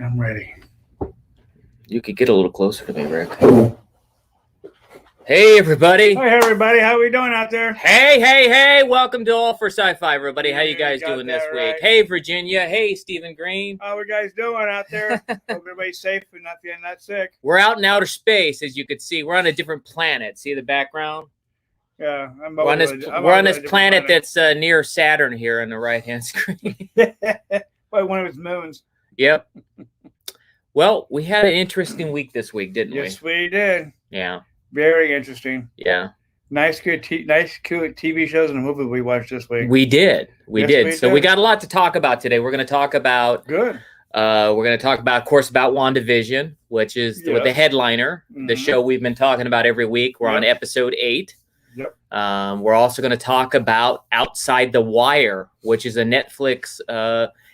I'm ready. You could get a little closer to me, Rick. Hey, everybody. Hi, everybody. How we doing out there? Hey. Welcome to All for Sci-Fi, everybody. How you Yeah, guys got doing that this week? right. Hey, Virginia. Hey, Stephen Green. How we guys doing out there? Hope everybody's safe and not feeling that sick. We're out in outer space, as you can see. We're on a different planet. See the background? Yeah, We're on this planet that's near Saturn here on the right-hand screen. By one of its moons. Yep. Well, we had an interesting week this week, didn't we? Yes, we did. Yeah. Very interesting. Yeah. Nice, good TV shows and a movie we watched this week. We did. We did. So we got a lot to talk about today. We're going to talk about... Good. We're going to talk about, of course, about WandaVision, which is with the headliner, the show we've been talking about every week. We're on episode 8. Yep. We're also going to talk about Outside the Wire, which is a Netflix.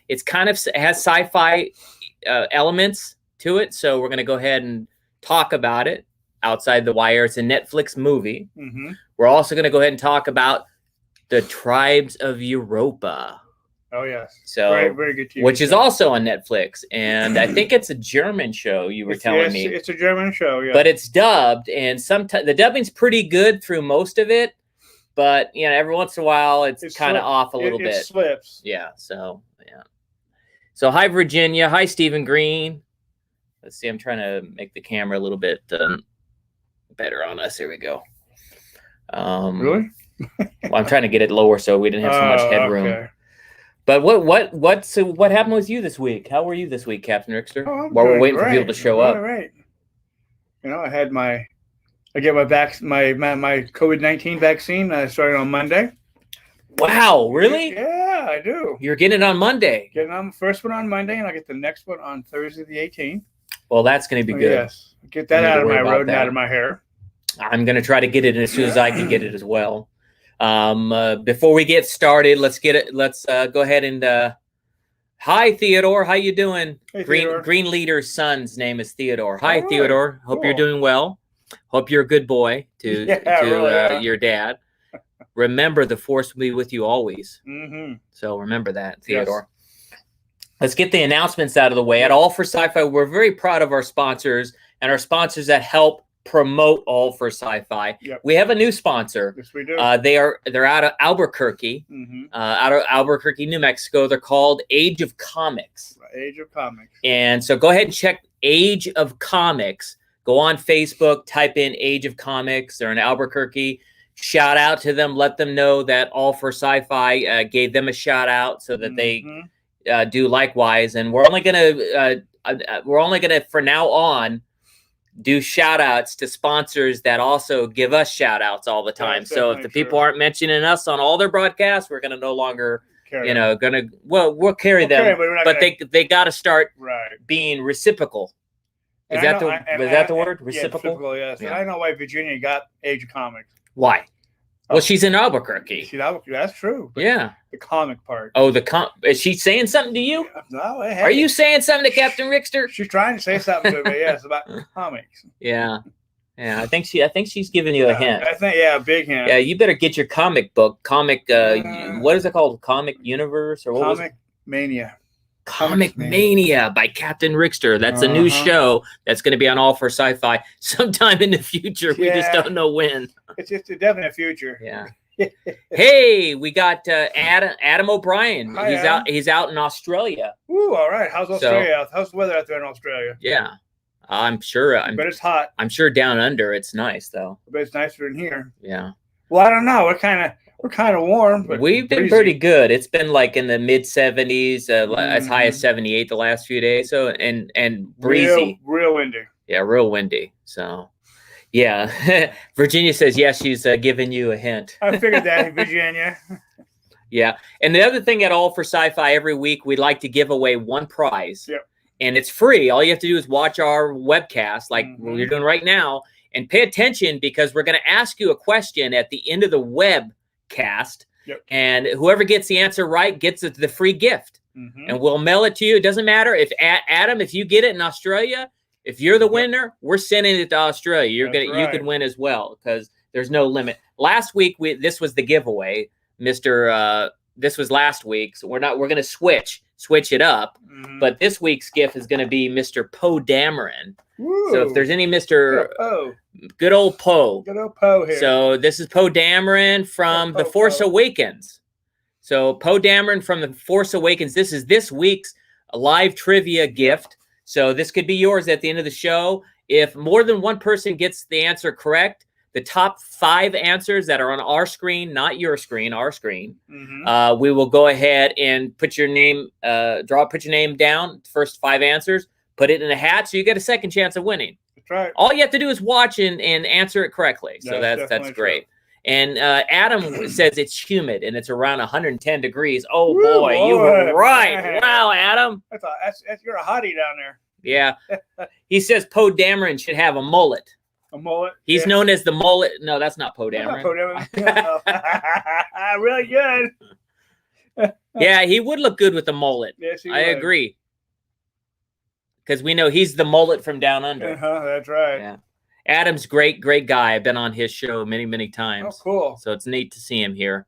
It's kind of has sci-fi elements to it, so we're going to go ahead and talk about it. Outside the Wire. It's a Netflix movie. We're also going to go ahead and talk about the Tribes of Europa. Oh, yes. So, very good TV which show. is also on Netflix. And I think it's a German show, you were telling me. It's a German show, yeah. But it's dubbed, and sometimes the dubbing's pretty good through most of it. But, you know, every once in a while, it's kind of off a little bit. It slips. Yeah, so, yeah. So, hi, Virginia. Hi, Stephen Green. Let's see, I'm trying to make the camera a little bit better on us. Here we go. Really? Well, I'm trying to get it lower so we didn't have so much headroom. Okay. But what happened with you this week? How were you this week, Captain Rickster? While we're waiting for people to show up. Right. You know, I get my COVID-19 vaccine. I started on Monday. Wow, really? Yeah, I do. You're getting it on Monday. Getting on the first one on Monday, and I get the next one on Thursday the 18th. Well, that's going to be good. Yes, get that out of my road and out of my hair. I'm going to try to get it as soon as I can get it as well. Before we get started, let's go ahead and hi, Theodore. How you doing? Hey, Green Leader's son's name is Theodore. Hi, Theodore. Hope you're doing well. Hope you're a good boy to your dad. Remember, the Force will be with you always. So remember that, Theodore. Yes. Let's get the announcements out of the way. At All for Sci-Fi, we're very proud of our sponsors and our sponsors that help promote All for Sci-Fi. Yep. We have a new sponsor. Yes, we do. They're out of Albuquerque, New Mexico. They're called Age of Comics. Age of Comics. And so go ahead and check Age of Comics. Go on Facebook, type in Age of Comics. They're in Albuquerque. Shout out to them. Let them know that All for Sci-Fi gave them a shout out so that they do likewise. And we're only gonna from now on do shout outs to sponsors that also give us shout outs all the time. So if the people aren't mentioning us on all their broadcasts, we're going to no longer, we'll carry them, but they got to start being reciprocal. Is that the word? Reciprocal? Yeah, yes. Yeah. I know why Virginia got Age of Comics. Why? Well, she's in Albuquerque. That's true. Yeah. The comic part. Oh, is she saying something to you? No. Are you saying something to Captain Rickster? She's trying to say something to me. Yes, about comics. Yeah. I think she's giving you a hint. I think a big hint. Yeah, you better get your comic book. What is it called? Comic Universe or what? Comic Mania. Comic Mania by Captain Rickster. That's a new show that's going to be on All for Sci-Fi sometime in the future. We just don't know when. It's just a definite future. Yeah. Hey, we got Adam O'Brien. Hi, He's out in Australia. Ooh, all right. How's Australia? How's the weather out there in Australia? Yeah, I'm sure. But it's hot. I'm sure down under it's nice though. But it's nicer than here. Yeah. Well, I don't know. We're kind of warm, but we've been pretty good. It's been like in the mid 70s, as high as 78 the last few days. So and breezy, real windy. Yeah, real windy. So, yeah. Virginia says yes. She's giving you a hint. I figured that, Virginia. Yeah, and the other thing at All for Sci-Fi, every week we'd like to give away one prize. Yep. And it's free. All you have to do is watch our webcast, like we're doing right now, and pay attention because we're going to ask you a question at the end of the webcast. Yep. And whoever gets the answer right gets the free gift. And we'll mail it to you. It doesn't matter if Adam, if you get it in Australia, if you're the winner, we're sending it to Australia. You could win as well because there's no limit. Last week this was the giveaway, Mr. This was last week, so we're going to switch. switch it up. But this week's gift is going to be Mr. Poe Dameron. So if there's any Mr. Good old Poe. Good old Poe here. So this is Poe Dameron from The Force Awakens. So Poe Dameron from The Force Awakens. This is this week's live trivia gift. So this could be yours at the end of the show. If more than one person gets the answer correct, the top 5 answers that are on our screen, not your screen, our screen, we will go ahead and put your name, put your name down, first 5 answers, put it in a hat, so you get a second chance of winning. That's right. All you have to do is watch and answer it correctly. So that's great. True. And Adam says it's humid and it's around 110 degrees. Oh, boy, you were right. Wow, Adam. You're a hottie down there. Yeah. He says Poe Dameron should have a mullet. A mullet? He's known as the mullet. No, that's not Poe Dameron. Really good. Yeah, he would look good with the mullet. Yes, he would. I agree. Because we know he's the mullet from down under. That's right. Yeah. Adam's great guy. I've been on his show many times. Oh, cool. So it's neat to see him here.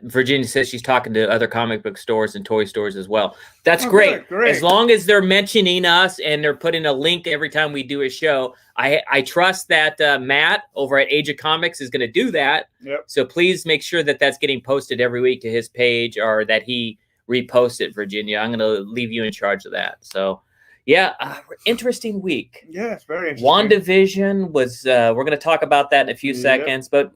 Virginia says she's talking to other comic book stores and toy stores as well. That's great. Great. As long as they're mentioning us and they're putting a link every time we do a show. I trust that Matt over at Age of Comics is going to do that. Yep. So please make sure that that's getting posted every week to his page or that he reposts it, Virginia. I'm going to leave you in charge of that. So, yeah, interesting week. Yeah, it's very interesting. WandaVision was, we're going to talk about that in a few seconds, but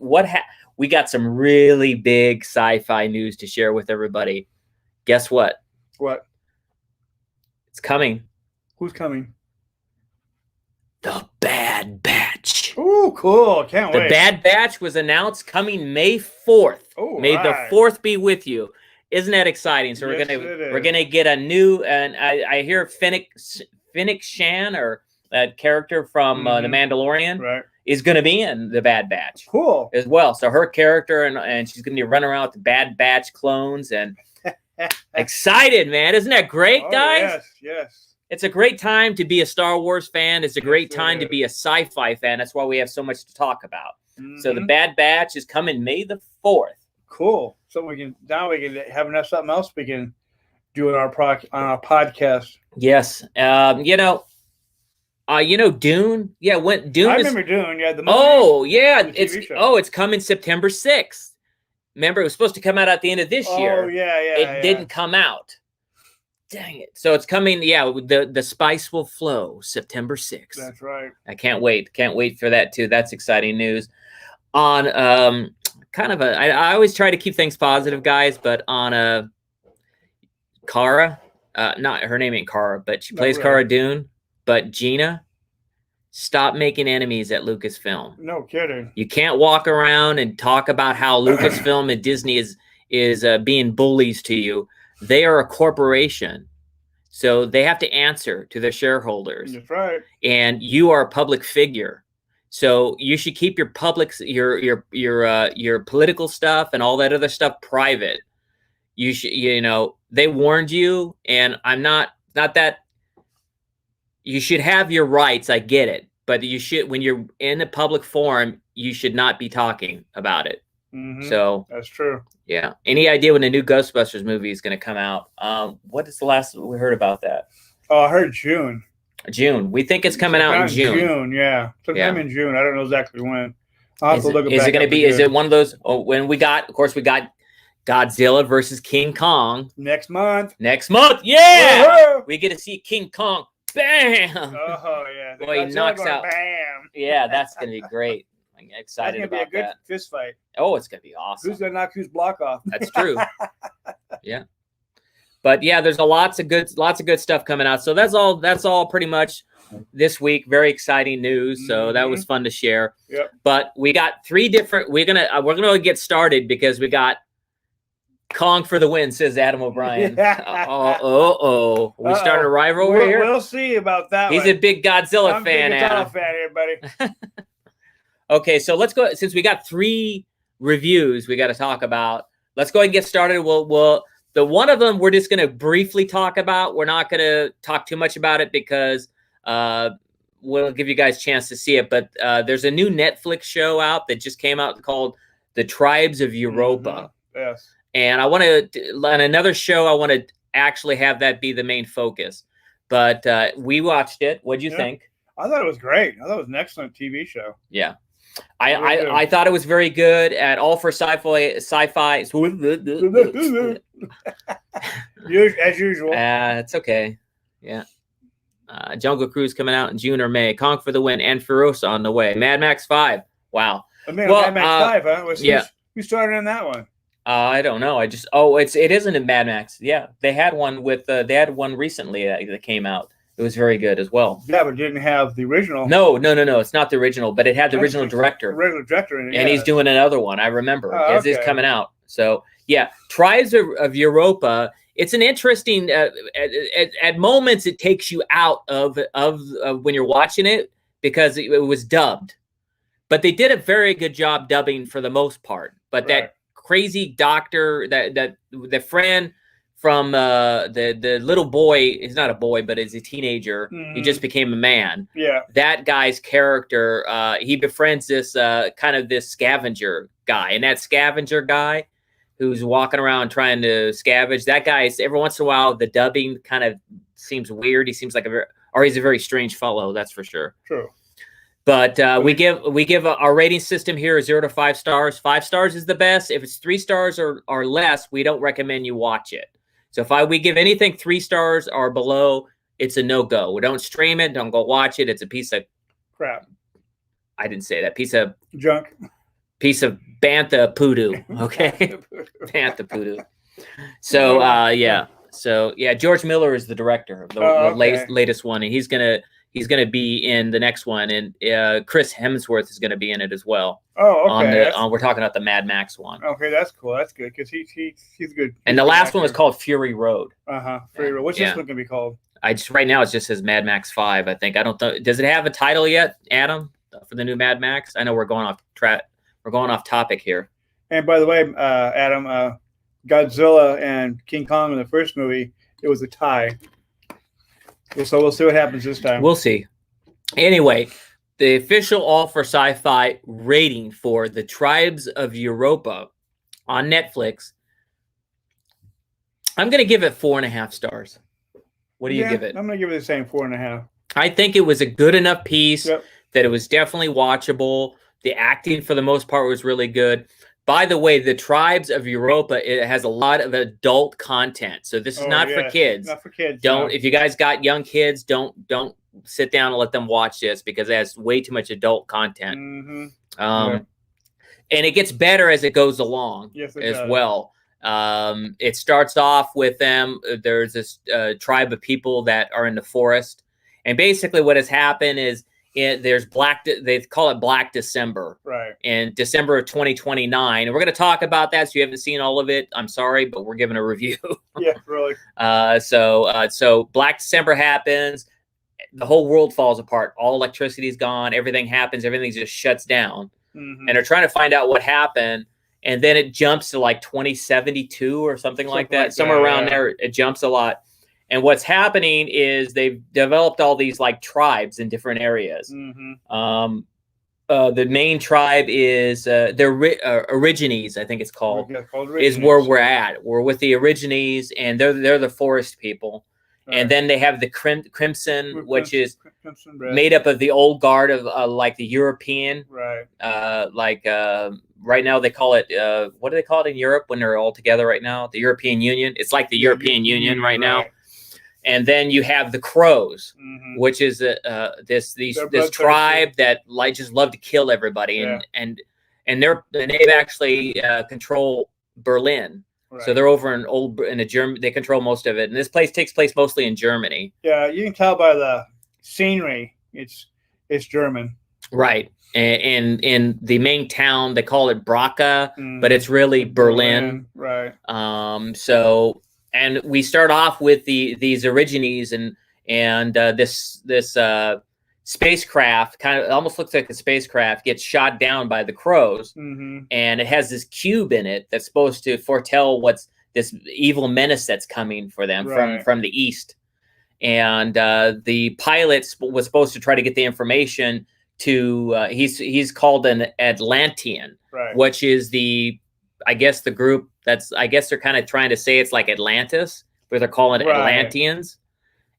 we got some really big sci-fi news to share with everybody. Guess what? What? It's coming. Who's coming? The Bad Batch. Oh, cool. Can't wait. The Bad Batch was announced coming May 4th. Oh, May the 4th be with you. Isn't that exciting? So we're gonna get a new, and I hear Fennec Shan, or that character from The Mandalorian, is going to be in the Bad Batch. Cool. As well. So her character, and she's going to be running around with the Bad Batch clones, and excited, man. Isn't that great, guys? Yes. It's a great time to be a Star Wars fan. It's a great time to be a sci-fi fan. That's why we have so much to talk about. So the Bad Batch is coming May the 4th. Cool. So we can have something else we can do on our podcast. Yes. Dune. Yeah, when Dune. I remember Dune. Yeah, the movie. Oh, yeah. It's coming September 6th. Remember, it was supposed to come out at the end of this year. Oh, yeah. It didn't come out. Dang it. So it's coming. Yeah, the spice will flow September 6th. That's right. I can't wait. Can't wait for that too. That's exciting news. On I always try to keep things positive, guys, but on Cara, not her name ain't Cara, but she plays Cara Dune. But Gina, stop making enemies at Lucasfilm. No kidding. You can't walk around and talk about how Lucasfilm and Disney is being bullies to you. They are a corporation, so they have to answer to their shareholders. That's right. And you are a public figure, so you should keep your your political stuff and all that other stuff private. You should, they warned you, and I'm not that. You should have your rights. I get it, but you should, when you're in a public forum, you should not be talking about it. So that's true. Yeah. Any idea when the new Ghostbusters movie is going to come out? What is the last we heard about that? Oh, I heard June. We think it's coming out in June. Yeah. Sometime in June. I don't know exactly when. I'll have to look at it. Is it going to be? Is it one of those? Oh, when we got Godzilla versus King Kong next month. Yeah. Woo-hoo! We get to see King Kong. Bam! Oh yeah. Boy, he knocks out. Bam! Yeah, that's gonna be great. I'm excited about that. It's gonna be a good fist fight. Oh, it's gonna be awesome. Who's gonna knock whose block off? That's true. Yeah, but yeah, there's lots of good stuff coming out. So that's all pretty much this week. Very exciting news. So that was fun to share. Yep. But we got 3 different. We're gonna get started because we got Kong for the win, says Adam O'Brien. We starting a rival over here? We'll see about that. He's a big Godzilla fan, Adam. I'm a big Godzilla fan here, buddy. Okay, so let's go. Since we got 3 reviews we got to talk about, let's go ahead and get started. We'll the one of them we're just going to briefly talk about. We're not going to talk too much about it because we'll give you guys a chance to see it. But there's a new Netflix show out that just came out called The Tribes of Europa. Yes. And I want to, on another show, I want to actually have that be the main focus. But we watched it. What'd you think? I thought it was great. I thought it was an excellent TV show. Yeah. I thought it was very good at All for Sci-Fi. As usual. It's okay. Yeah. Jungle Cruise coming out in June or May. Kong for the Win and Furiosa on the way. Mad Max 5. Wow. Mad Max 5, huh? Who started in that one? I don't know. It isn't in Mad Max. Yeah, they had one recently that came out. It was very good as well. Yeah, but it didn't have the original. No. It's not the original, but it had the original director. Original director in it, and he's doing another one. I remember. Okay. It's coming out. So yeah, Tribes of Europa. It's an interesting. At moments, it takes you out of when you're watching it because it was dubbed, but they did a very good job dubbing for the most part. But that crazy doctor, that the friend from the little boy, he's not a boy, but is a teenager. He just became a man. Yeah. That guy's character, he befriends this kind of this scavenger guy. And that scavenger guy who's walking around trying to scavenge, that guy, every once in a while, the dubbing kind of seems weird. He seems like he's a very strange fellow, that's for sure. True. But we give our rating system here is 0 to 5 stars. 5 stars is the best. If it's 3 stars or less, we don't recommend you watch it. So if we give anything 3 stars or below, it's a no-go. We don't stream it. Don't go watch it. It's a piece of crap. I didn't say that. Piece of junk. Piece of bantha poodoo. Okay, bantha poodoo. So yeah. So yeah, George Miller is the director of the latest one, and he's gonna be in the next one, and Chris Hemsworth is gonna be in it as well. Oh, okay. We're talking about the Mad Max one. Okay, that's cool. That's good because he's good. And the last one was called Fury Road. Fury Road. What's this one gonna be called? Right now it just says Mad Max 5. I think I don't know. Does it have a title yet, Adam, for the new Mad Max? I know we're going off track. We're going off topic here. And by the way, Adam, Godzilla and King Kong in the first movie, it was a tie. So we'll see what happens this time. We'll see. Anyway, the official All for Sci-Fi rating for the Tribes of Europa on Netflix, I'm going to give it 4.5 stars. What do you give it? I'm going to give it the same 4.5. I think it was a good enough piece that it was definitely watchable. The acting, for the most part, was really good. By the way, the Tribes of Europa, it has a lot of adult content. So this is not for kids. Not for kids. If you guys got young kids, don't sit down and let them watch this because it has way too much adult content. And it gets better as it goes along as well. It starts off with them. There's this tribe of people that are in the forest. And basically what has happened is there's they call it Black December. Right. In December of 2029. And we're going to talk about that. So you haven't seen all of it. I'm sorry, but we're giving a review. Yeah, really. So Black December happens. The whole world falls apart. All electricity is gone. Everything happens. Everything just shuts down. And they're trying to find out what happened. And then it jumps to like 2072 or something like that. Somewhere around there, it jumps a lot. And what's happening is they've developed all these like tribes in different areas. The main tribe is the Origines, I think it's called, is where we're at. We're with the Origines, and they're the forest people. And then they have the Crimson, which is made up of the old guard of like the European. Right. Right now they call it, what do they call it in Europe when they're all together right now? The European Union. It's like the European Union right now. And then you have the Crows, which is this tribe that just love to kill everybody, and they actually control Berlin. Right. So they're over in Germany. They control most of it, and this place takes place mostly in Germany. Yeah, you can tell by the scenery. It's German, right? And in the main town, they call it Braca, but it's really Berlin. Right. And we start off with these Origines and this spacecraft, kind of almost looks like a spacecraft, gets shot down by the Crows, and it has this cube in it that's supposed to foretell what's this evil menace that's coming for them from the east. And the pilot was supposed to try to get the information. He's called an Atlantean, which is the I guess the group I guess they're kind of trying to say it's like Atlantis, where they're calling it Right. Atlanteans,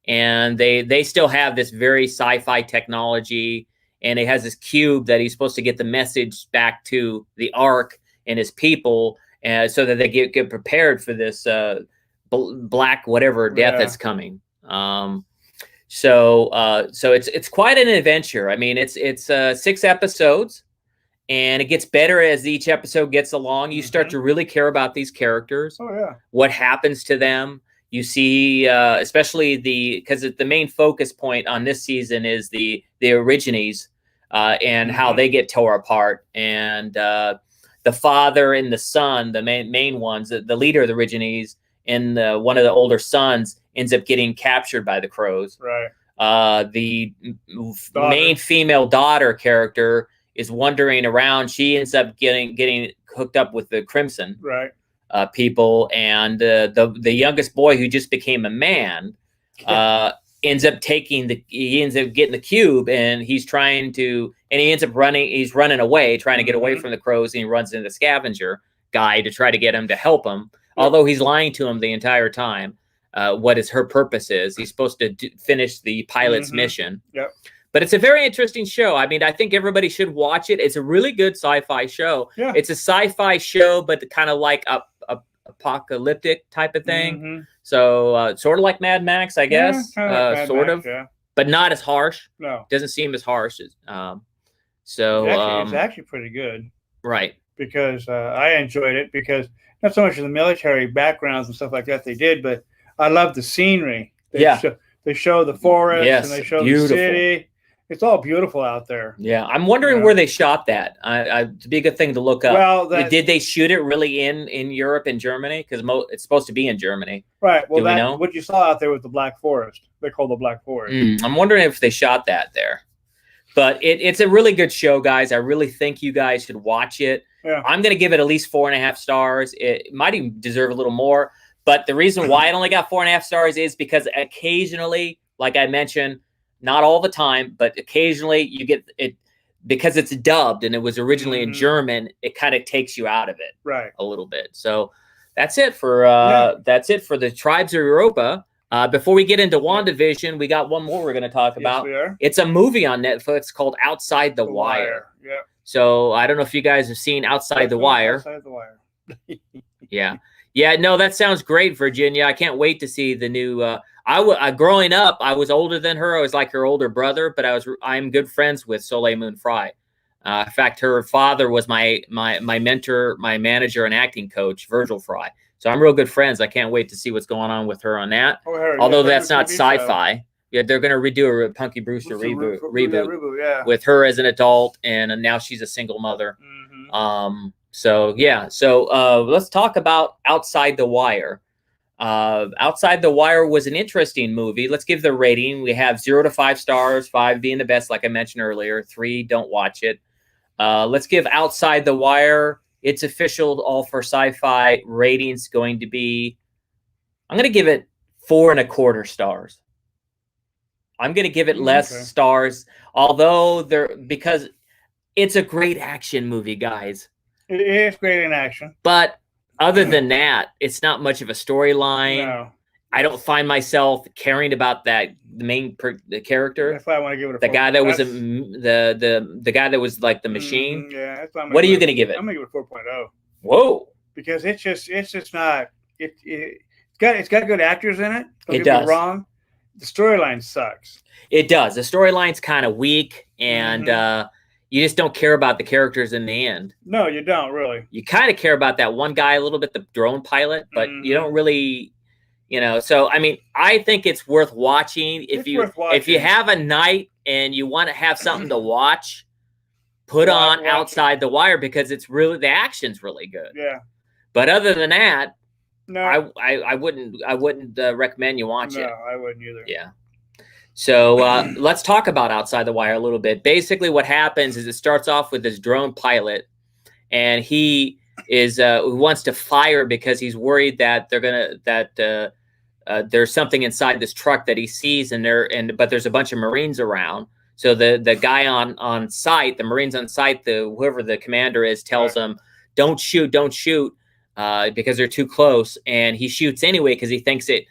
and they still have this very sci-fi technology, and it has this cube that he's supposed to get the message back to the Ark and his people, so that they get prepared for this black whatever death that's coming. So it's quite an adventure. I mean, it's 6 episodes, and it gets better as each episode gets along. You start to really care about these characters. Oh yeah. What happens to them? You see, especially because the main focus point on this season is the Origines and how they get tore apart, and the father and the son, the main ones, the leader of the Origines, and one of the older sons ends up getting captured by the Crows. Right. The main female daughter character is wandering around. She ends up getting hooked up with the Crimson people, and the youngest boy, who just became a man, ends up getting the cube, and he ends up running away, trying to get away from the Crows, and he runs into the scavenger guy to try to get him to help him, although he's lying to him the entire time. What her purpose is. He's supposed to finish the pilot's mission. Yep. But it's a very interesting show. I mean, I think everybody should watch it. It's a really good sci-fi show. Yeah. It's a sci-fi show, but kind of like a apocalyptic type of thing. So sort of like Mad Max, I guess. Yeah, sort of. Yeah. But not as harsh. No. Doesn't seem as harsh. It's actually pretty good. Right. Because I enjoyed it, because not so much of the military backgrounds and stuff like that they did, but I love the scenery. They show the forest, and they show the city. It's all beautiful out there. Yeah, I'm wondering where they shot that. It'd be a good thing to look up. Well, did they shoot it really in Europe and Germany? Because it's supposed to be in Germany. Right. Well, Do we know? What you saw out there was the Black Forest. They call the Black Forest. I'm wondering if they shot that there. But it's a really good show, guys. I really think you guys should watch it. Yeah. I'm going to give it at least 4.5 stars. It might even deserve a little more. But the reason why it only got 4.5 stars is because occasionally, like I mentioned, not all the time, but occasionally you get it, because it's dubbed and it was originally in German, it kind of takes you out of it a little bit. So that's it for the Tribes of Europa. Before we get into WandaVision, we got one more we're going to talk about. We are. It's a movie on Netflix called Outside the Wire. Yeah. So I don't know if you guys have seen Outside the Wire. Outside the Wire. Yeah, no, that sounds great, Virginia. I can't wait to see the new. Growing up, I was older than her. I was like her older brother, but I'm good friends with Soleil Moon Frye. In fact, her father was my mentor, my manager, and acting coach, Virgil Frye. So I'm real good friends. I can't wait to see what's going on with her on that. Although that's not sci-fi. Yeah, they're going to redo a Punky Brewster reboot with her as an adult, and now she's a single mother. So let's talk about Outside the Wire. Outside the Wire was an interesting movie. Let's give the rating. We have 0 to 5 stars, 5 being the best, like I mentioned earlier, 3 don't watch it. Let's give Outside the Wire its official all for sci-fi ratings going to be, I'm going to give it 4.25 stars. I'm going to give it less stars, although because it's a great action movie, guys. It is great in action. But other than that, it's not much of a storyline. No. I don't find myself caring about the character. That's why I want to give it a 4. The guy that was the guy that was like the machine. Yeah, that's why what are you going to give it? I'm going to give it 4.0. Whoa. Because it's just not it's got good actors in it. It does. Me wrong. The storyline sucks. It does. The storyline's kind of weak, and you just don't care about the characters in the end. No, you don't really. You kind of care about that one guy a little bit, the drone pilot, but you don't really, So I mean, I think it's worth watching. If you have a night and you want to have something to watch, put on Outside the Wire, because it's really, the action's really good. Yeah. But other than that, no, I wouldn't recommend you watch it. No, I wouldn't either. Yeah. So let's talk about Outside the Wire a little bit. Basically, what happens is it starts off with this drone pilot, and he wants to fire because he's worried that there's something inside this truck that he sees, but there's a bunch of Marines around. So the guy on site, the Marines on site, whoever the commander is, tells him, don't shoot, because they're too close. And he shoots anyway because he thinks they're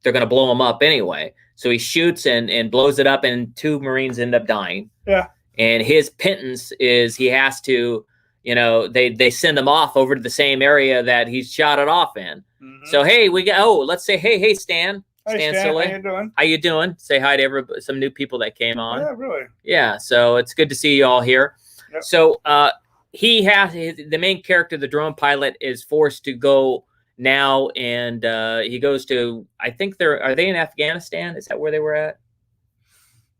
going to blow him up anyway. So he shoots and blows it up, and 2 Marines end up dying. Yeah. And his penance is he has to, they send him off over to the same area that he's shot it off in. Mm-hmm. So, hey, let's say, hey, Stan. Hey, Stan, Silly. How you doing? Say hi to some new people that came on. Yeah, really. Yeah, so it's good to see you all here. Yep. So the main character, the drone pilot, is forced to go now, and he goes to, I think are they in Afghanistan? Is that where they were at?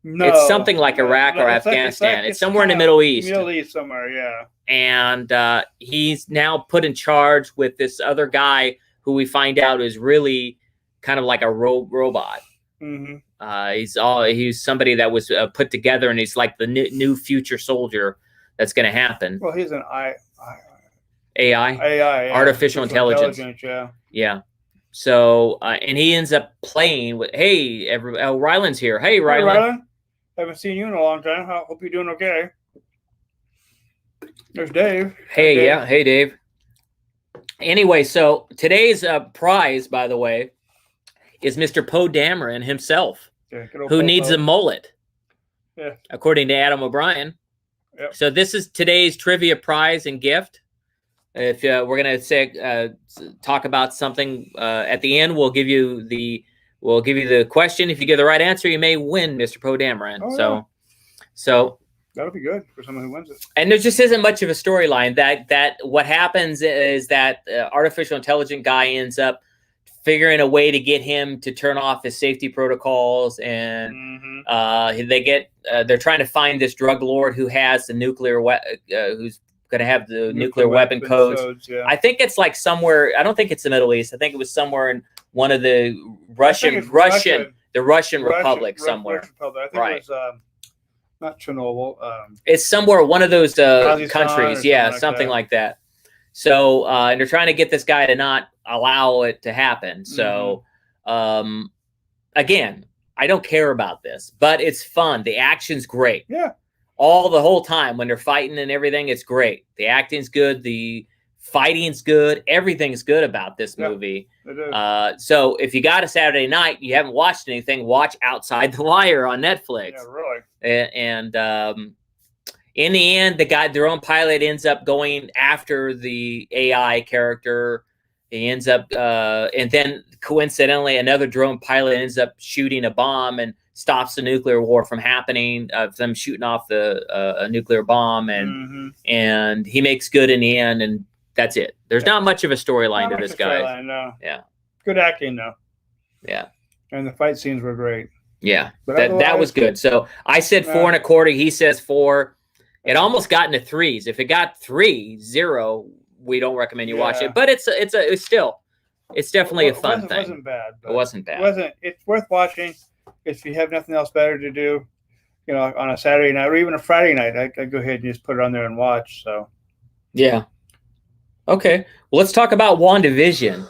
No, it's something like Iraq or Afghanistan. It's somewhere in the Middle East. Middle East somewhere, yeah. And he's now put in charge with this other guy who we find out is really kind of like a robot. Mm-hmm. He's somebody that was put together, and he's like the new future soldier that's going to happen. Well, he's an AI, yeah. Artificial intelligence. Yeah. Yeah. So, and he ends up playing with, Ryland's here. Hey, Ryland. Hey, Ryland. Haven't seen you in a long time. Hope you're doing okay. There's Dave. Hey, Dave. Yeah. Hey, Dave. Anyway, so today's prize, by the way, is Mr. Poe Dameron himself, who needs a mullet, according to Adam O'Brien. Yep. So this is today's trivia prize and gift. If we're gonna talk about something at the end, we'll give you the question. If you get the right answer, you may win Mr. Poe Dameron. Oh, so that'll be good for someone who wins it. And there just isn't much of a storyline. That what happens is that artificial intelligent guy ends up figuring a way to get him to turn off his safety protocols, and they're trying to find this drug lord who has the nuclear who's going to have the nuclear weapon codes. Yeah. I think it's like somewhere. I don't think it's the Middle East. I think it was somewhere in one of the Russian Republic somewhere. I think it was not Chernobyl. It's somewhere one of those countries. Yeah, something like that. So and they're trying to get this guy to not allow it to happen. So again, I don't care about this, but it's fun. The action's great. Yeah. The whole time when they're fighting and everything, it's great. The acting's good. The fighting's good. Everything's good about this movie. So if you got a Saturday night, you haven't watched anything, watch Outside the Wire on Netflix. Yeah, really. And in the end, their own pilot ends up going after the AI character. He ends up, and then coincidentally, another drone pilot ends up shooting a bomb and stops the nuclear war from happening, them shooting off a nuclear bomb, and he makes good in the end, and that's it. There's not much of a storyline to this guy. No. Yeah. Good acting, though. Yeah. And the fight scenes were great. Yeah. That was good. So I said 4.25. He says 4. It almost got into 3s. If it got 3-0, we don't recommend you watch it. But it's definitely a fun thing. It wasn't bad. It wasn't bad. It's worth watching if you have nothing else better to do, on a Saturday night or even a Friday night. I'd go ahead and just put it on there and watch. So. Yeah. Okay. Well, let's talk about WandaVision,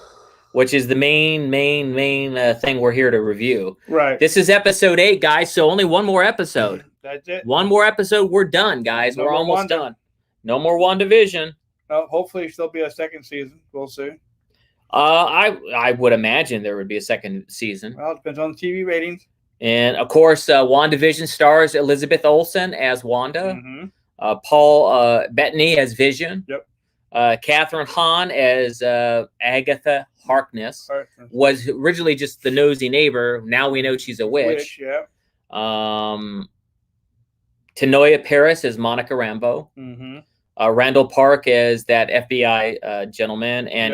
which is the main thing we're here to review. Right. This is episode 8, guys. So only one more episode. That's it. One more episode. We're done, guys. We're almost done. No more WandaVision. Hopefully there'll be a second season. We'll see. I would imagine there would be a second season. Well, it depends on the TV ratings. And of course, WandaVision stars Elizabeth Olsen as Wanda, Paul Bettany as Vision. Yep. Catherine Hahn as Agatha Harkness was originally just the nosy neighbor. Now we know she's a witch. Yeah. Tanoia Paris as Monica Rambeau. Randall Park as that FBI gentleman, and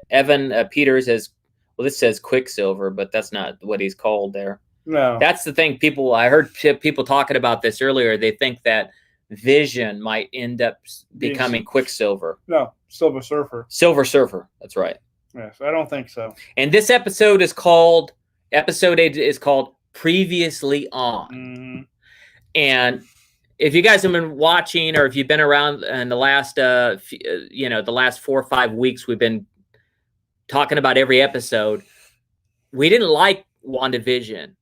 Evan Peters as, well, this says Quicksilver, but that's not what he's called there. No. That's the thing. I heard people talking about this earlier. They think that Vision might end up becoming Quicksilver. No, Silver Surfer. Silver Surfer. That's right. Yes, I don't think so. And this episode is called, episode 8 is called Previously On. And if you guys have been watching, or if you've been around in the last, the last 4 or 5 weeks, we've been talking about every episode. We didn't like WandaVision.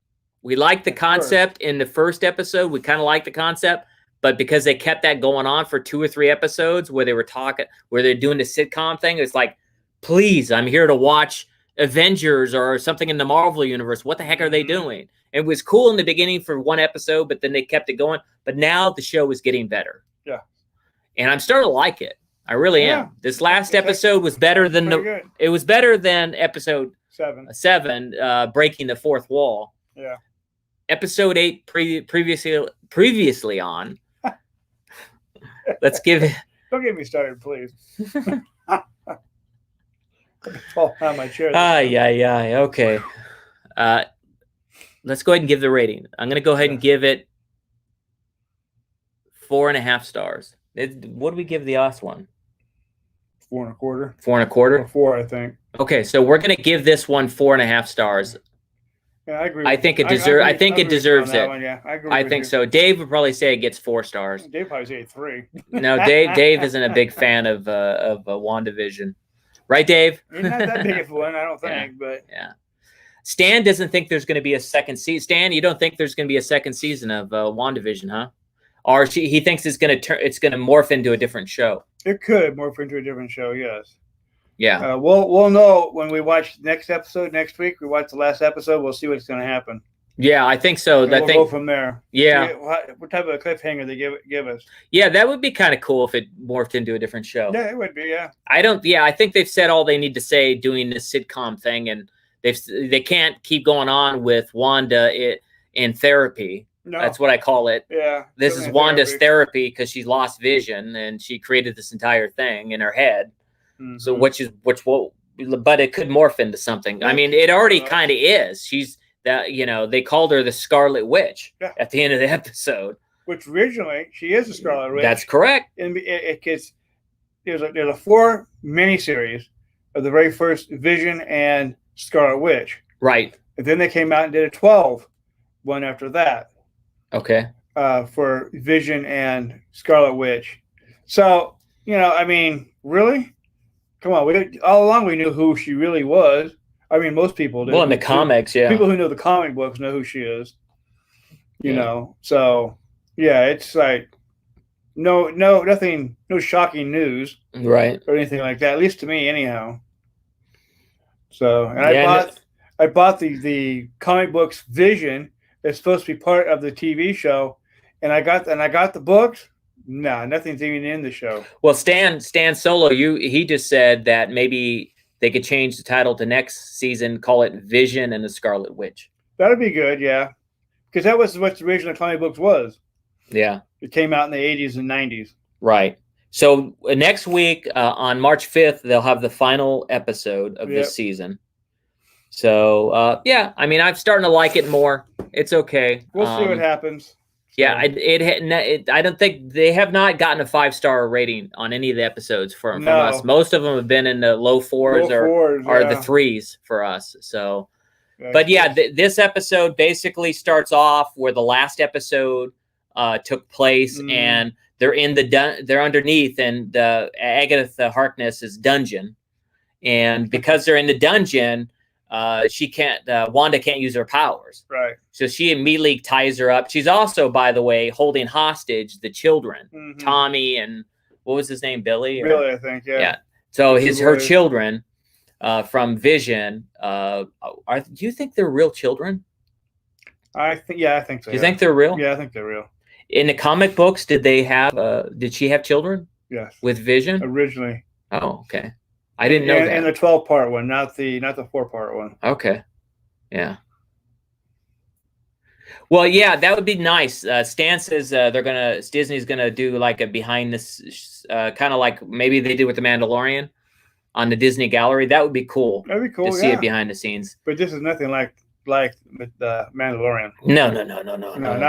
We liked the concept in the first episode. We kind of liked the concept, but because they kept that going on for 2 or 3 episodes where they were talking, where they're doing the sitcom thing, it's like, please, I'm here to watch Avengers or something in the Marvel universe. What the heck are they doing? It was cool in the beginning for 1 episode, but then they kept it going. But now the show is getting better. Yeah. And I'm starting to like it. I really am. This last episode was better than it was better than episode 7, breaking the fourth wall. Yeah. Episode 8 previously on. Let's give it. Don't get me started, please. Fall out of my chair. Yeah. Okay. Let's go ahead and give the rating. I'm going to go ahead and give it 4.5 stars. What do we give the last one? 4.25. 4.25? Or 4, I think. Okay, so we're going to give this one 4.5 stars. Yeah, I agree. I think it deserves. I think it deserves it. Yeah, I agree. I think so. Dave would probably say it gets 4 stars. Dave probably say 3. No, Dave isn't a big fan of WandaVision, right, Dave? He's not that big of one, I don't think. But yeah, Stan doesn't think there's going to be a second season. Stan, you don't think there's going to be a second season of WandaVision, huh? Or he thinks it's going to morph into a different show. It could morph into a different show, yes. Yeah. We'll know when we watch next episode next week. We watch the last episode. We'll see what's going to happen. Yeah, I think so. We'll go from there. Yeah. What type of cliffhanger they give us? Yeah, that would be kind of cool if it morphed into a different show. Yeah, it would be. Yeah. I think they've said all they need to say doing this sitcom thing, and they can't keep going on with Wanda in therapy. No. That's what I call it. Yeah. This is Wanda's therapy because she lost vision and she created this entire thing in her head. Mm-hmm. So but it could morph into something. I mean, it already kind of is. She's that, they called her the Scarlet Witch at the end of the episode. Which originally she is the Scarlet Witch. That's correct. And there's a 4 miniseries of the very first Vision and Scarlet Witch. Right. And then they came out and did a 12 one after that. Okay. For Vision and Scarlet Witch. So, I mean, really? Come on. All along we knew who she really was. I mean, most people did. Well, in the comics, yeah. People who know the comic books know who she is. You know. So, yeah, it's like nothing, no shocking news. Right. Or anything like that, at least to me anyhow. So, and I bought the comic books Vision. It's supposed to be part of the TV show, and I got the books. No, nothing's even in the show. Well, Stan Solo, he just said that maybe they could change the title to next season, call it Vision and the Scarlet Witch. That'd be good, yeah, because that was what the original comic books was. Yeah, it came out in the 80s and 90s. Right. So next week on March 5th, they'll have the final episode of this season. So yeah, I mean, I'm starting to like it more. It's okay. We'll see what happens. Yeah, I don't think they have not gotten a 5-star rating on any of the episodes from us. Most of them have been in the low 4s or the 3s for us. So, but yeah, this episode basically starts off where the last episode took place, and they're they're underneath, and Agatha Harkness's dungeon, and because they're in the dungeon. Wanda can't use her powers. Right. So she immediately ties her up. She's also, by the way, holding hostage the children, Tommy and what was his name? Billy? Billy, I think. Yeah. Yeah. So her children from Vision. Do you think they're real children? I think so. Do you think they're real? Yeah, I think they're real. In the comic books, did she have children? Yes. With Vision? Originally. Oh, okay. I didn't know that. And the 12-part one, not the 4-part one. Okay. Yeah. Well, yeah, that would be nice. Stan says Disney's gonna do like a behind this, kind of like maybe they did with the Mandalorian on the Disney Gallery. That would be cool. That'd be cool to see it behind the scenes. But this is nothing like the Mandalorian. No.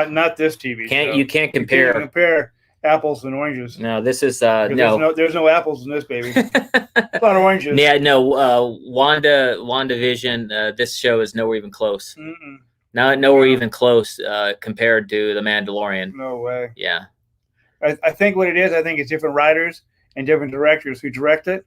Not this TV show. You can't compare. You can't compare apples and oranges. No, this is no. There's no apples in this baby. A lot of oranges. Yeah, no. WandaVision. This show is nowhere even close. Nowhere even close compared to the Mandalorian. No way. Yeah. I think what it is. I think it's different writers and different directors who direct it,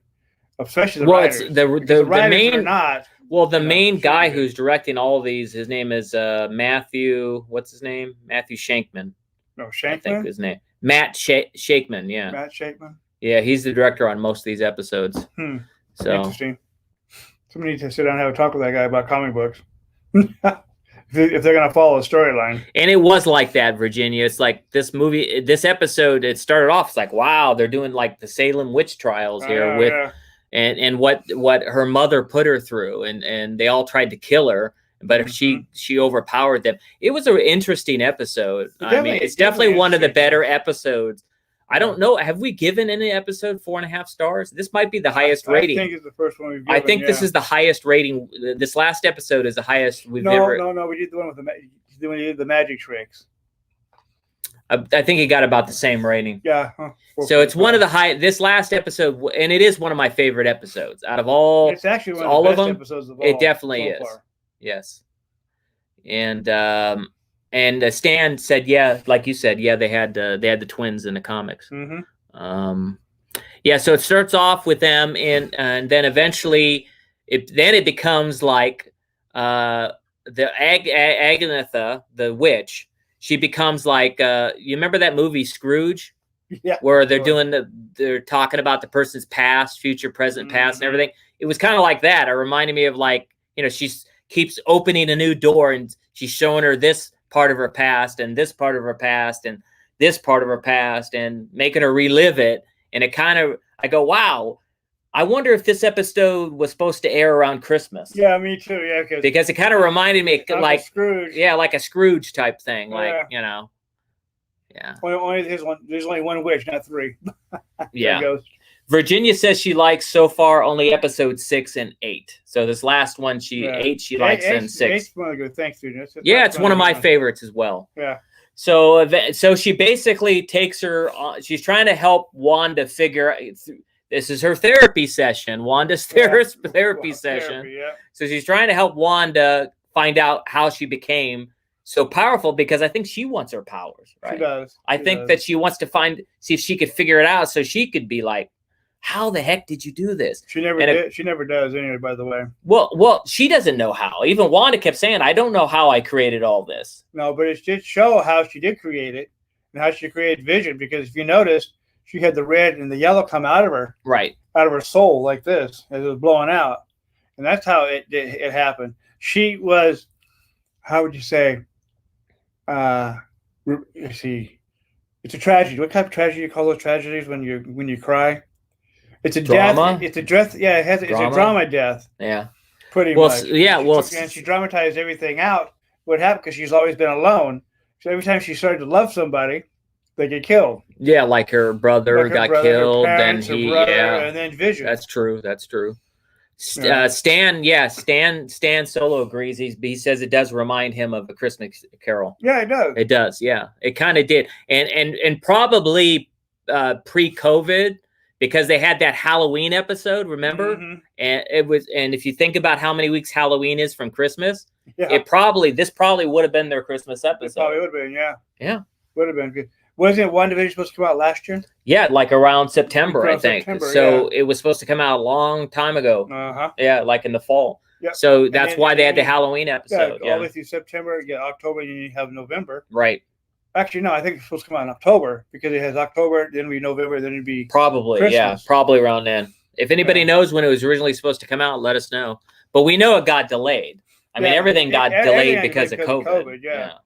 especially the writers. It's the main. Are not. Well, the main guy who's directing all of these, his name is Matthew. What's his name? Matthew Shankman. No, Shankman. I think his name. Matt Shakeman, yeah. Matt Shakeman? Yeah, he's the director on most of these episodes. So interesting. Somebody needs to sit down and have a talk with that guy about comic books. If they're going to follow a storyline. And it was like that, Virginia. It's like this movie, this episode, it started off, it's like, wow, they're doing like the Salem witch trials here with, and what her mother put her through. And they all tried to kill her, but she overpowered them. It was an interesting episode. I mean, it's definitely one of the better episodes. I don't know. Have we given any episode 4.5 stars? This might be the highest rating. I think it's the first one we've given. I think this is the highest rating. This last episode is the highest we've ever. No. We did the one with the magic tricks. I think it got about the same rating. Yeah. So it's one of the high. This last episode, and it is one of my favorite episodes out of all. It's actually one of the best episodes of all. It definitely is. Far. Yes. And Stan said, yeah, like you said, yeah, they had the twins in the comics. Yeah, so it starts off with them, and then eventually, it becomes like the Agatha, the witch. She becomes like you remember that movie Scrooge? Yeah. Where they're talking about the person's past, future, present, past, and everything. It was kind of like that. It reminded me of like, she keeps opening a new door, and she's showing her this part of her past and this part of her past and this part of her past and making her relive it. And it kind of, I go, wow, I wonder if this episode was supposed to air around Christmas. Yeah, me too. Yeah, because it kind of reminded me like Scrooge. Yeah, like a Scrooge type thing. Like, yeah. There's only one witch, not three. Yeah. Virginia says she likes so far only episodes 6 and 8. So this last one, she likes, and 6. One of the good. Thanks, dude. It's one of my favorites as well. Yeah. So she basically takes her. She's trying to help Wanda figure. This is her therapy session. Wanda's therapy session. So she's trying to help Wanda find out how she became so powerful, because I think she wants her powers. Right. She does. I think that she wants to see if she could figure it out, so she could be like, how the heck did you do this? She never did. She never does anyway, by the way. Well, she doesn't know how. Even Wanda kept saying, I don't know how I created all this. No, but it did show how she did create it and how she created Vision, because if you notice, she had the red and the yellow come out of her. Right. Out of her soul like this as it was blowing out. And that's how it happened. She was, how would you say, let's see, it's a tragedy. What type of tragedy you call those tragedies when you cry? It's a drama? Death. It's a death. Yeah, it's a drama death. Yeah. Pretty much. And she dramatized everything out. What happened, because she's always been alone. So every time she started to love somebody, they get killed. Yeah, like her brother got killed, parents, and then Vision. That's true. Stan Solo agrees. He says it does remind him of A Christmas Carol. Yeah, it does. It does. Yeah, it kind of did, and probably pre-COVID. Because they had that Halloween episode, remember? And if you think about how many weeks Halloween is from Christmas, this probably would have been their Christmas episode. It probably would have been, yeah. Yeah. Would have been good. Wasn't WandaVision supposed to come out last year? Yeah, like around September, I think. It was supposed to come out a long time ago. Yeah, like in the fall. Yep. So that's why they had the Halloween episode. All the way through September, October, and you have November. Right. Actually, no, I think it's supposed to come out in October, because it has October, then it'll be November, then it'll be probably Christmas. Yeah, probably around then. If anybody knows when it was originally supposed to come out, let us know. But we know it got delayed. I mean, everything got delayed because of COVID.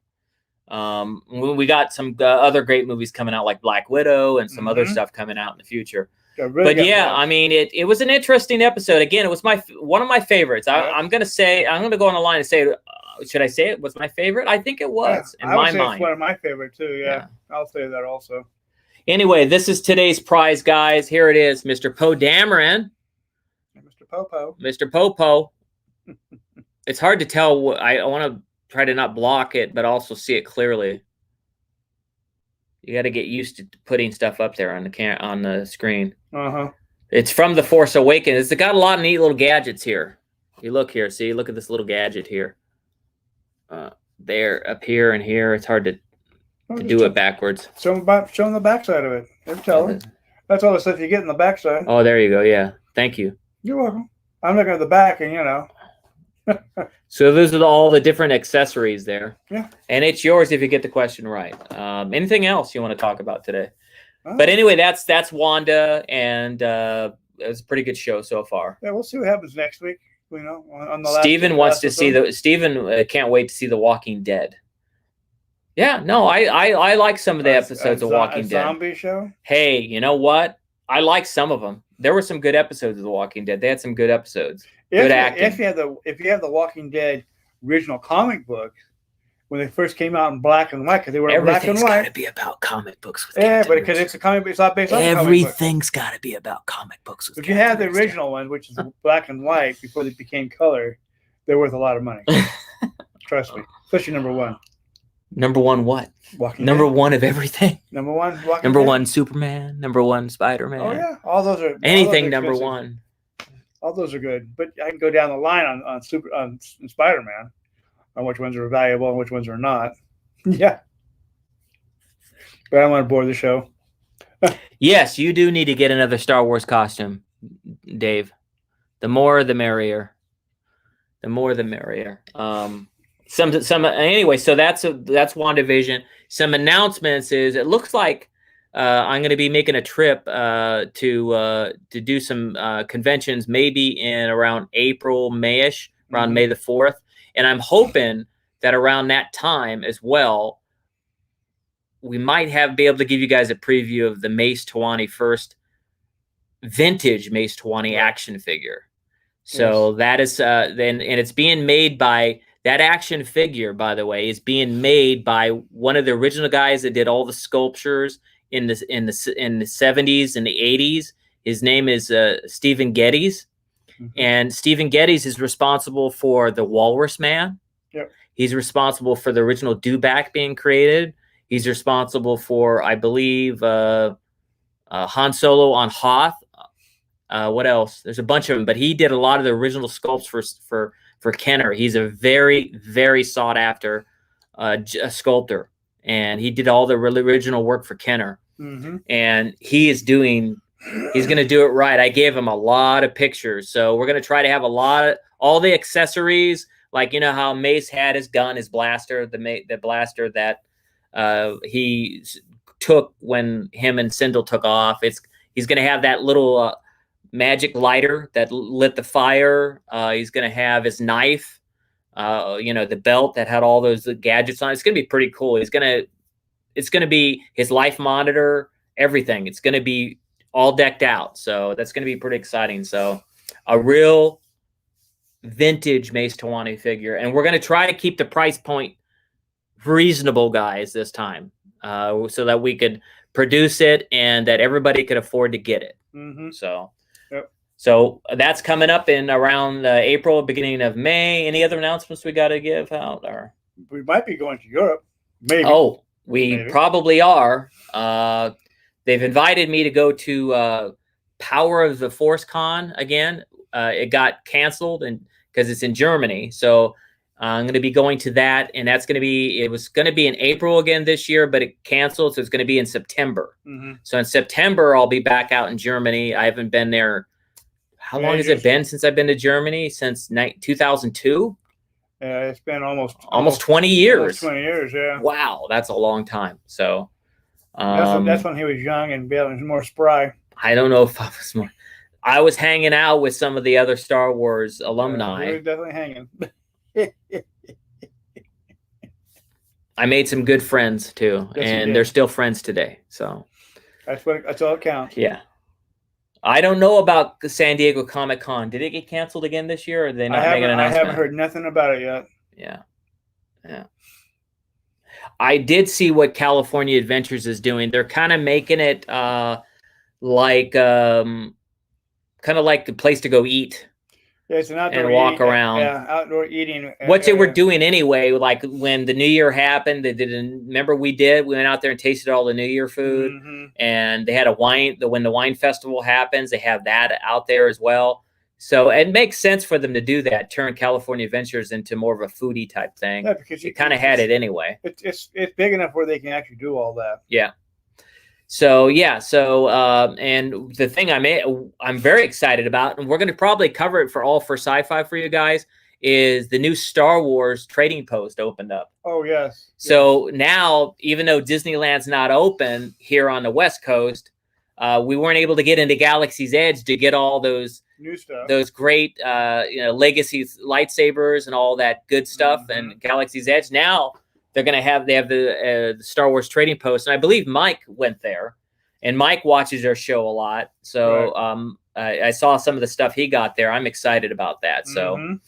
We got some other great movies coming out, like Black Widow and some other stuff coming out in the future. I mean, it was an interesting episode. Again, it was one of my favorites. I'm going to go on the line and say, should I say it was my favorite? I think it was in my mind. It's one of my favorite too. Yeah, I'll say that also. Anyway, this is today's prize, guys. Here it is, Mr. Poe Dameron. Mr. Popo. Mr. Popo. It's hard to tell. I want to try to not block it, but also see it clearly. You got to get used to putting stuff up there on the screen. It's from The Force Awakens. It's got a lot of neat little gadgets here. You look here. See, look at this little gadget here. There, up here, and here. It's hard to do it backwards. Show them the backside of it. Tell them. That's all the stuff you get in the backside. Oh, there you go. Yeah. Thank you. You're welcome. I'm looking at the back, and So those are all the different accessories there. Yeah. And it's yours if you get the question right. Anything else you want to talk about today? But anyway, that's Wanda, and it was a pretty good show so far. Yeah, we'll see what happens next week. You know, on the Steven wants to see Steven can't wait to see The Walking Dead. Yeah, no, I like some of the episodes of Walking Dead. Zombie show? Hey, you know what? I like some of them. There were some good episodes of The Walking Dead. They had some good episodes. Good acting. If you have the Walking Dead original comic book, when they first came out in black and white, because they were in black and white. Everything's got to be about comic books. Yeah, but because it's a comic book, it's not based on comic book. Everything's got to be about comic books. If you have the original one, which is black and white before they became color, they're worth a lot of money. Trust me, especially number one. Number one what? Walking number Dead. One of everything. Number one Walking Number Dead. One Superman. Number one Spider-Man. Oh yeah, all those are anything number one. All those are good, but I can go down the line on Spider-Man, on which ones are valuable and which ones are not. Yeah, but I don't want to bore the show. Yes, you do need to get another Star Wars costume, Dave. The more, the merrier. The more, the merrier. Some anyway. So that's WandaVision. Some announcements is it looks like I'm going to be making a trip to do some conventions, maybe in around April, Mayish, around May the 4th, and I'm hoping that around that time as well, we might be able to give you guys a preview of the Mace Tawani first vintage Mace Tawani action figure. So that is and it's being made by that action figure, by the way, is being made by one of the original guys that did all the sculptures in the 70s and the 80s. His name is Stephen Geddes. And Stephen Geddes is responsible for the Walrus Man. Yep. He's responsible for the original Dewback being created. He's responsible for, I believe, Han Solo on Hoth. What else? There's a bunch of them, but he did a lot of the original sculpts for Kenner. He's a very, very sought after sculptor, and he did all the original work for Kenner. And he's going to do it right. I gave him a lot of pictures, so we're going to try to have all the accessories, like you know how Mace had his gun, his blaster, the blaster that he took when him and Sindel took off. He's going to have that little magic lighter that lit the fire. He's going to have his knife, the belt that had all those gadgets on. It's going to be pretty cool. It's going to be his life monitor, everything. It's going to be all decked out. So that's going to be pretty exciting. So a real vintage Mace Tawani figure. And we're going to try to keep the price point reasonable, guys, this time, so that we could produce it and that everybody could afford to get it. So that's coming up in around April, beginning of May. Any other announcements we got to give out? Or we might be going to Europe. Maybe. Oh, we probably are. They've invited me to go to Power of the Force Con again. It got canceled because it's in Germany. So I'm going to be going to that, and it was going to be in April again this year, but it canceled. So it's going to be in September. So in September, I'll be back out in Germany. I haven't been there. How long has it been since I've been to Germany? Since 2002? Yeah, it's been almost 20 years. Almost 20 years, yeah. Wow, that's a long time. So that's when he was young and more spry. I don't know if I was more. I was hanging out with some of the other Star Wars alumni. We were definitely hanging. I made some good friends too, and they're still friends today. So that's all it counts. Yeah. I don't know about the San Diego Comic Con. Did it get canceled again this year, or are they not making an announcement? I haven't heard nothing about it yet. Yeah. I did see what California Adventures is doing. They're kind of making it like the place to go eat. Yeah, it's an outdoor and walk around. Yeah, outdoor eating. What they were doing anyway, like when the New Year happened, they didn't remember we went out there and tasted all the New Year food, and they had a wine. When the wine festival happens, they have that out there as well. So it makes sense for them to do that, turn California Adventures into more of a foodie type thing. Yeah, because you kind of had it anyway. It's big enough where they can actually do all that. Yeah. So and the thing I'm very excited about, and we're going to probably cover it for All for Sci-Fi for you guys, is the new Star Wars trading post opened up. Oh, yes. So now, even though Disneyland's not open here on the West Coast, we weren't able to get into Galaxy's Edge to get all those new stuff, those great Legacy lightsabers and all that good stuff. And Galaxy's Edge, now they have the Star Wars trading post, and I believe Mike went there, and Mike watches our show a lot. So I saw some of the stuff he got there. I'm excited about that. So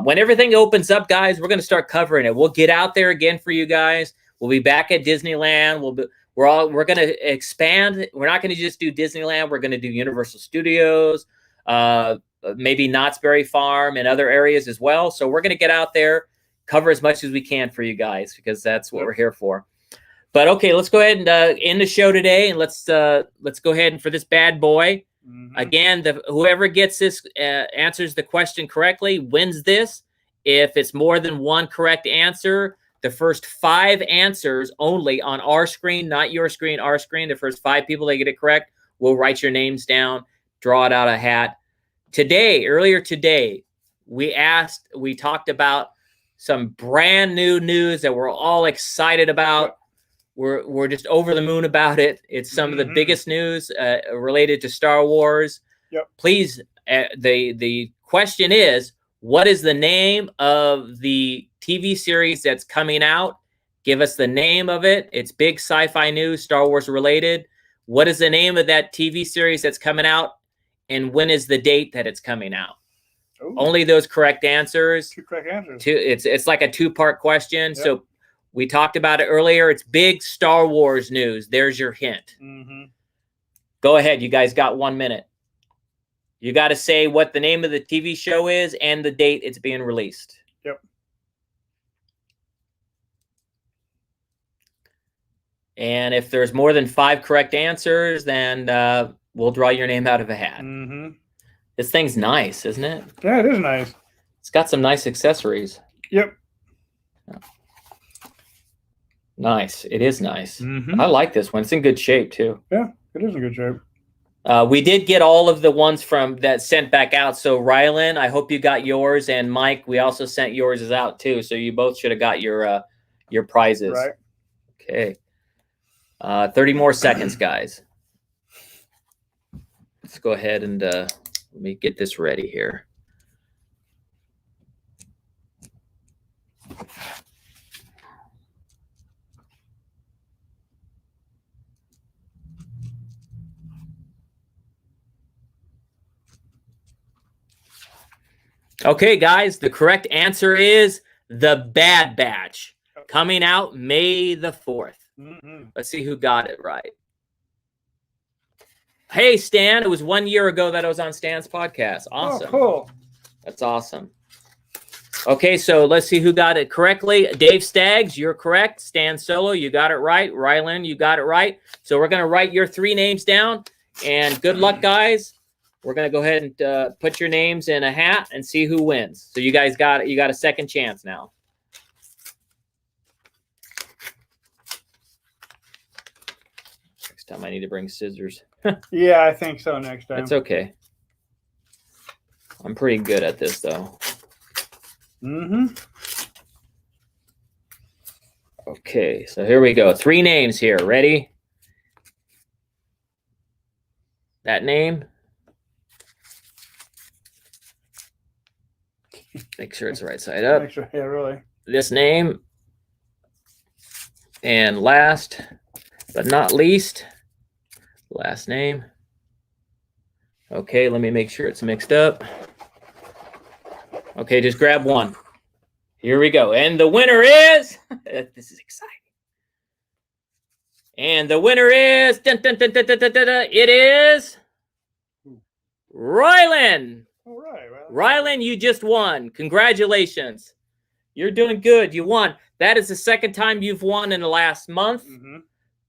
when everything opens up, guys, we're going to start covering it. We'll get out there again for you guys. We'll be back at Disneyland. We're going to expand. We're not going to just do Disneyland. We're going to do Universal Studios, maybe Knott's Berry Farm and other areas as well. So we're going to get out there, cover as much as we can for you guys, because that's what we're here for. But okay, let's go ahead and end the show today, and let's go ahead and for this bad boy. Again, whoever gets this answers the question correctly wins this. If it's more than one correct answer, the first 5 answers only on our screen, not your screen, our screen, the first 5 people that get it correct, we'll write your names down, draw it out of a hat. Earlier today, we talked about some brand new news that we're all excited about. We're just over the moon about it. It's some of the biggest news related to Star Wars. Please, the question is, what is the name of the TV series that's coming out? Give us the name of it. It's big sci-fi news, Star Wars related. What is the name of that TV series that's coming out? And when is the date that it's coming out? Ooh. Only those correct answers. 2 correct answers. It's like a 2-part question. So we talked about it earlier. It's big Star Wars news. There's your hint. Go ahead. You guys got 1 minute. You got to say what the name of the TV show is and the date it's being released. And if there's more than 5 correct answers, then we'll draw your name out of a hat. This thing's nice, isn't it? Yeah, it is nice. It's got some nice accessories. Nice. It is nice. I like this one. It's in good shape, too. Yeah, it is in good shape. We did get all of the ones from that sent back out. So, Rylan, I hope you got yours. And, Mike, we also sent yours out, too. So, you both should have got your prizes. Right. Okay. 30 more seconds, guys. Let's go ahead and let me get this ready here. Okay, guys, the correct answer is The Bad Batch, coming out May the 4th. Let's see who got it right. Hey, Stan, it was 1 year ago that I was on Stan's podcast. Awesome. Oh, cool. That's awesome. Okay, so let's see who got it correctly. Dave Staggs, you're correct. Stan Solo, you got it right. Rylan, you got it right. So we're going to write your 3 names down. And good luck, guys. We're going to go ahead and put your names in a hat and see who wins. So you guys got it. You got a second chance now. Next time I need to bring scissors. Yeah, I think so next time. That's okay. I'm pretty good at this, though. Okay, so here we go. 3 names here. Ready? That name. Make sure it's right side up. Make sure, yeah, really. This name. And last but not least, last name. Okay, let me make sure it's mixed up. Okay, just grab one. Here we go. And the winner is... This is exciting. And the winner is... Dun, dun, dun, dun, dun, dun, dun, dun, it is... Rylan. All right, Rylan, you just won. Congratulations. You're doing good. You won. That is the second time you've won in the last month.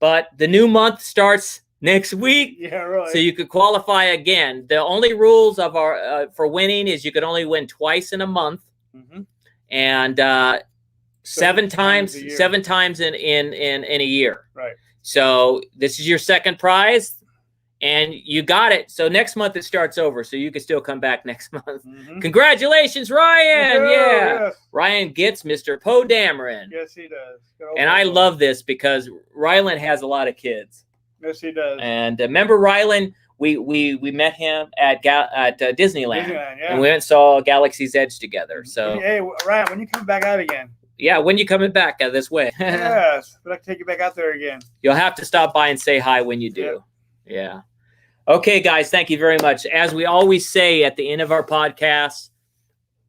But the new month starts next week. Yeah, really. So you could qualify again. The only rules of our for winning is you could only win twice in a month. And 7 times in a year. Right. So this is your second prize. and you got it. So next month it starts over, so you can still come back next month. Congratulations, Ryan! Yes. Ryan gets Mr. Poe Dameron. Yes, he does. And I love this because Rylan has a lot of kids. Yes, he does. And remember Rylan? We met him at Disneyland, and we went and saw Galaxy's Edge together. So hey, Ryan, when you coming back out again? Yeah, when you coming back this way? Yes, we'd like to take you back out there again. You'll have to stop by and say hi when you do. Yeah. Okay, guys, thank you very much. As we always say at the end of our podcast,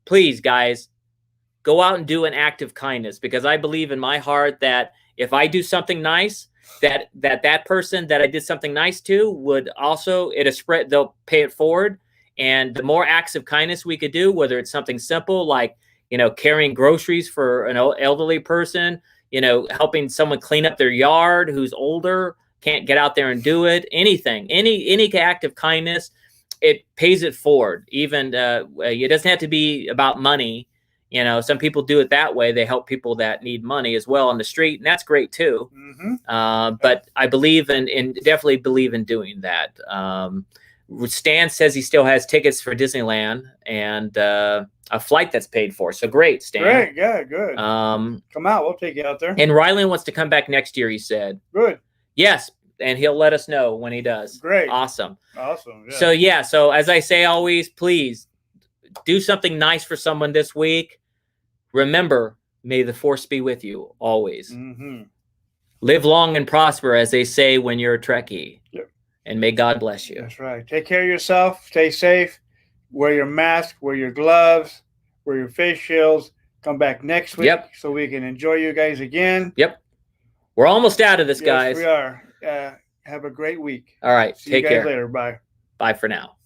please, guys, go out and do an act of kindness, because I believe in my heart that if I do something nice, that person that I did something nice to would also, they'll pay it forward. And the more acts of kindness we could do, whether it's something simple like, carrying groceries for an elderly person, helping someone clean up their yard who's older, can't get out there and do it, anything, any act of kindness, it pays it forward. Even it doesn't have to be about money. Some people do it that way. They help people that need money as well on the street, and that's great too. But I believe definitely believe in doing that. Stan says he still has tickets for Disneyland and a flight that's paid for. So great, Stan. Great, yeah, good. Come out, we'll take you out there. And Rylan wants to come back next year, he said. Good. Yes, and he'll let us know when he does. Great. Awesome. Awesome. Yeah. So as I say always, please do something nice for someone this week. Remember, may the force be with you always. Live long and prosper, as they say when you're a Trekkie. Yep. And may God bless you. That's right. Take care of yourself. Stay safe. Wear your mask. Wear your gloves. Wear your face shields. Come back next week so we can enjoy you guys again. Yep. We're almost out of this, guys. We are. Have a great week. All right. See Take you guys care. later. Bye. Bye for now.